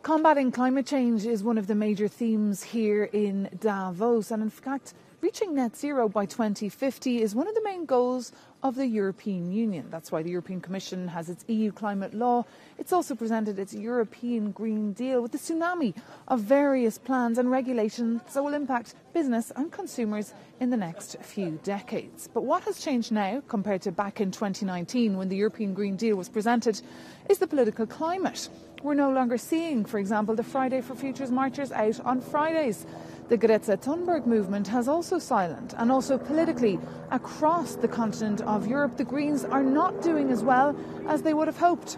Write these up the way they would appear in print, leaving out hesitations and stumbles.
Combating climate change is one of the major themes here in Davos, and in fact, reaching net zero by 2050 is one of the main goals of the European Union. That's why the European Commission has its EU climate law. It's also presented its European Green Deal with a tsunami of various plans and regulations that will impact business and consumers in the next few decades. But what has changed now compared to back in 2019 when the European Green Deal was presented is the political climate. We're no longer seeing, for example, the Friday for Futures marchers out on Fridays. The Greta Thunberg movement has also silent, and also politically across the continent of Europe, the Greens are not doing as well as they would have hoped.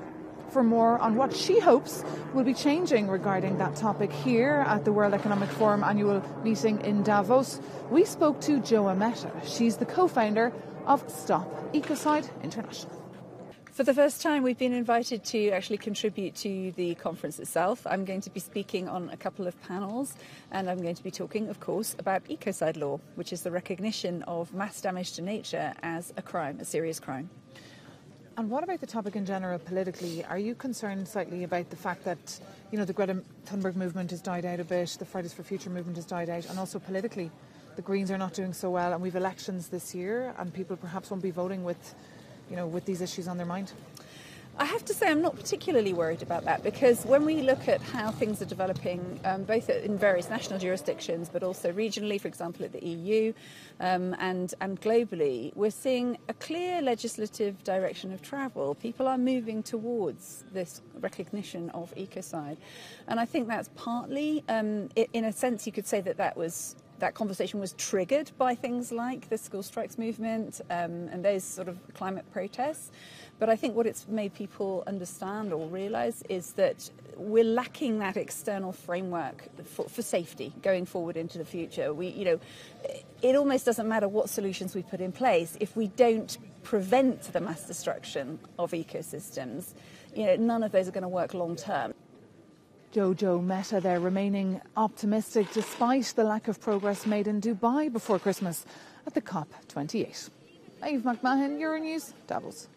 For more on what she hopes will be changing regarding that topic here at the World Economic Forum annual meeting in Davos, we spoke to Jojo Mehta. She's the co-founder of Stop Ecocidio International. For the first time, we've been invited to actually contribute to the conference itself. I'm going to be speaking on a couple of panels, and I'm going to be talking, of course, about ecocide law, which is the recognition of mass damage to nature as a crime, a serious crime. And what about the topic in general politically? Are you concerned slightly about the fact that, the Greta Thunberg movement has died out a bit, the Fridays for Future movement has died out, and also politically, the Greens are not doing so well, and we've elections this year, and people perhaps won't be voting with these issues on their mind? I have to say I'm not particularly worried about that, because when we look at how things are developing, both in various national jurisdictions but also regionally, for example at the EU and globally, we're seeing a clear legislative direction of travel. People are moving towards this recognition of ecocide, and I think that's partly, in a sense you could say that conversation was triggered by things like the school strikes movement and those sort of climate protests. But I think what it's made people understand or realise is that we're lacking that external framework for safety going forward into the future. It almost doesn't matter what solutions we put in place if we don't prevent the mass destruction of ecosystems. None of those are going to work long term. Jojo Mehta there, remaining optimistic despite the lack of progress made in Dubai before Christmas at the COP28. Eve McMahon, Euronews, Davos.